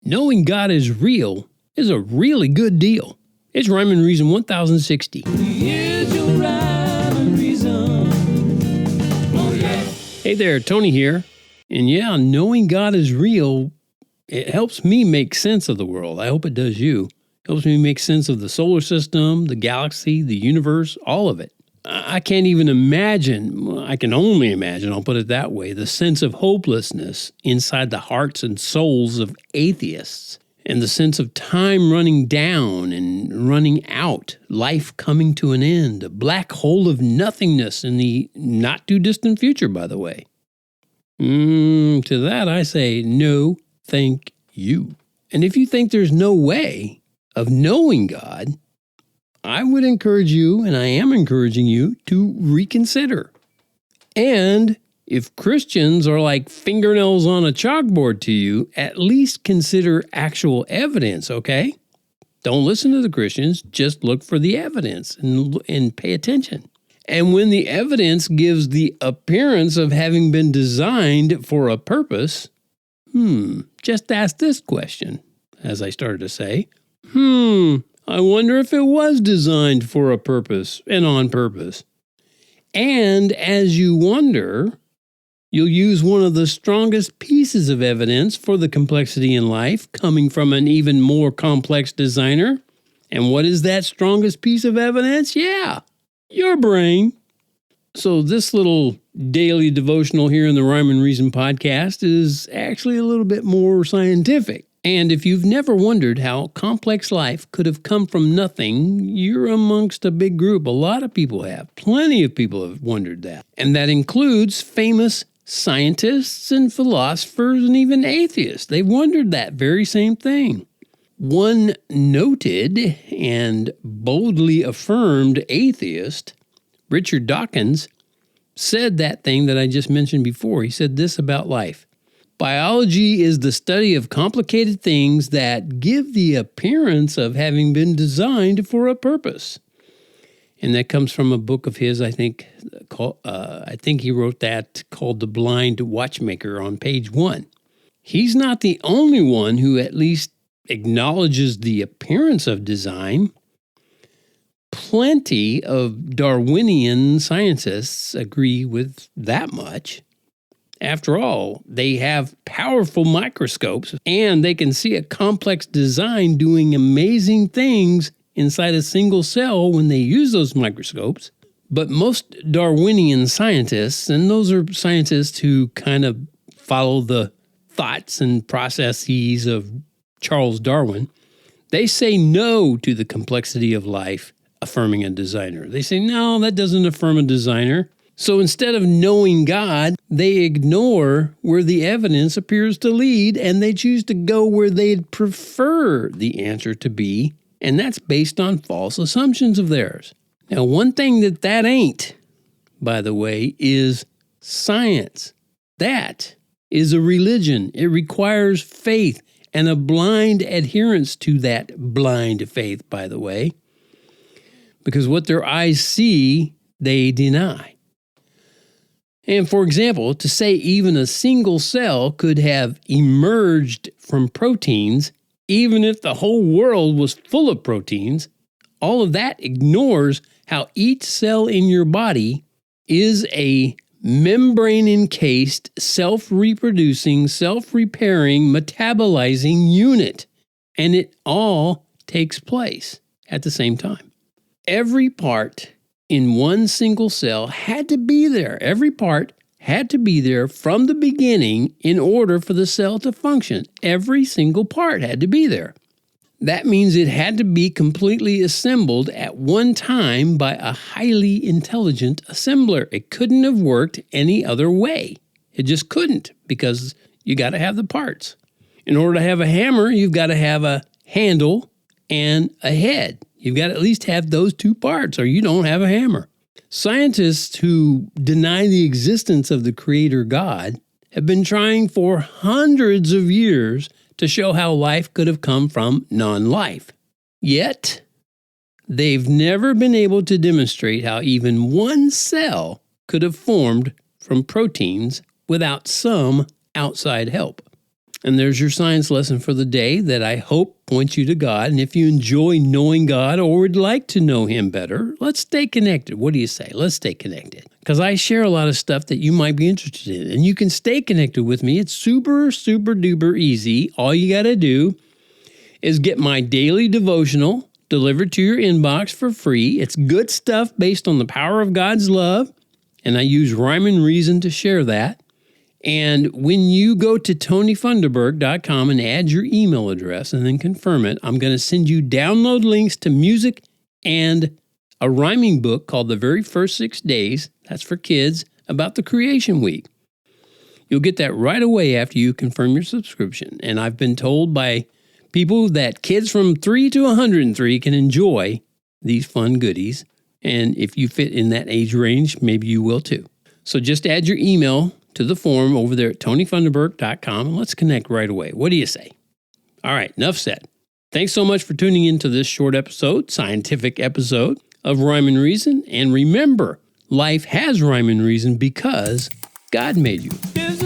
Knowing God is real is a really good deal. It's Rhyme and Reason 1060. Here's your rhyme and reason. Oh, yeah. Hey there, Tony here. And yeah, knowing God is real, it helps me make sense of the world. I hope it does you. It helps me make sense of the solar system, the galaxy, the universe, all of it. I can't even imagine, I can only imagine, I'll put it that way, the sense of hopelessness inside the hearts and souls of atheists, and the sense of time running down and running out, life coming to an end, a black hole of nothingness in the not too distant future, by the way. To that I say, no, thank you. And if you think there's no way of knowing God, I would encourage you, and I am encouraging you, to reconsider. And if Christians are like fingernails on a chalkboard to you, at least consider actual evidence, okay? Don't listen to the Christians, just look for the evidence and pay attention. And when the evidence gives the appearance of having been designed for a purpose, just ask this question, as I started to say. I wonder if it was designed for a purpose and on purpose. And as you wonder, you'll use one of the strongest pieces of evidence for the complexity in life coming from an even more complex designer. And what is that strongest piece of evidence? Yeah, your brain. So this little daily devotional here in the Rhyme and Reason podcast is actually a little bit more scientific. And if you've never wondered how complex life could have come from nothing, you're amongst a big group. A lot of people have. Plenty of people have wondered that. And that includes famous scientists and philosophers and even atheists. They've wondered that very same thing. One noted and boldly affirmed atheist, Richard Dawkins, said that thing that I just mentioned before. He said this about life. Biology is the study of complicated things that give the appearance of having been designed for a purpose. And that comes from a book of his, I think he wrote that, called The Blind Watchmaker, on page 1. He's not the only one who at least acknowledges the appearance of design. Plenty of Darwinian scientists agree with that much. After all, they have powerful microscopes and they can see a complex design doing amazing things inside a single cell when they use those microscopes. But most Darwinian scientists, and those are scientists who kind of follow the thoughts and processes of Charles Darwin, they say no to the complexity of life affirming a designer. They say, no, that doesn't affirm a designer. So instead of knowing God, they ignore where the evidence appears to lead, and they choose to go where they'd prefer the answer to be, and that's based on false assumptions of theirs. Now, one thing that ain't, by the way, is science. That is a religion. It requires faith and a blind adherence to that blind faith, by the way, because what their eyes see, they deny. And for example, to say even a single cell could have emerged from proteins, even if the whole world was full of proteins, all of that ignores how each cell in your body is a membrane-encased, self-reproducing, self-repairing, metabolizing unit. And it all takes place at the same time. Every part in one single cell had to be there. Every part had to be there from the beginning in order for the cell to function. Every single part had to be there. That means it had to be completely assembled at one time by a highly intelligent assembler. It couldn't have worked any other way. It just couldn't, because you got to have the parts. In order to have a hammer, you've got to have a handle and a head. You've got to at least have those two parts, or you don't have a hammer. Scientists who deny the existence of the Creator God have been trying for hundreds of years to show how life could have come from non-life. Yet, they've never been able to demonstrate how even one cell could have formed from proteins without some outside help. And there's your science lesson for the day that I hope points you to God. And if you enjoy knowing God or would like to know Him better, let's stay connected. What do you say? Let's stay connected. Because I share a lot of stuff that you might be interested in. And you can stay connected with me. It's super, super duper easy. All you got to do is get my daily devotional delivered to your inbox for free. It's good stuff based on the power of God's love. And I use rhyme and reason to share that. And when you go to tonyfunderburk.com and add your email address and then confirm it, I'm going to send you download links to music and a rhyming book called The Very First 6 Days. That's for kids about the creation week. You'll get that right away after you confirm your subscription. And I've been told by people that kids from 3 to 103 can enjoy these fun goodies. And if you fit in that age range, maybe you will too. So just add your email to the form over there at tonyfunderburk.com and let's connect right away. What do you say? All right, enough said. Thanks so much for tuning into this short episode, scientific episode of Rhyme and Reason. And remember, life has rhyme and reason because God made you. Yes,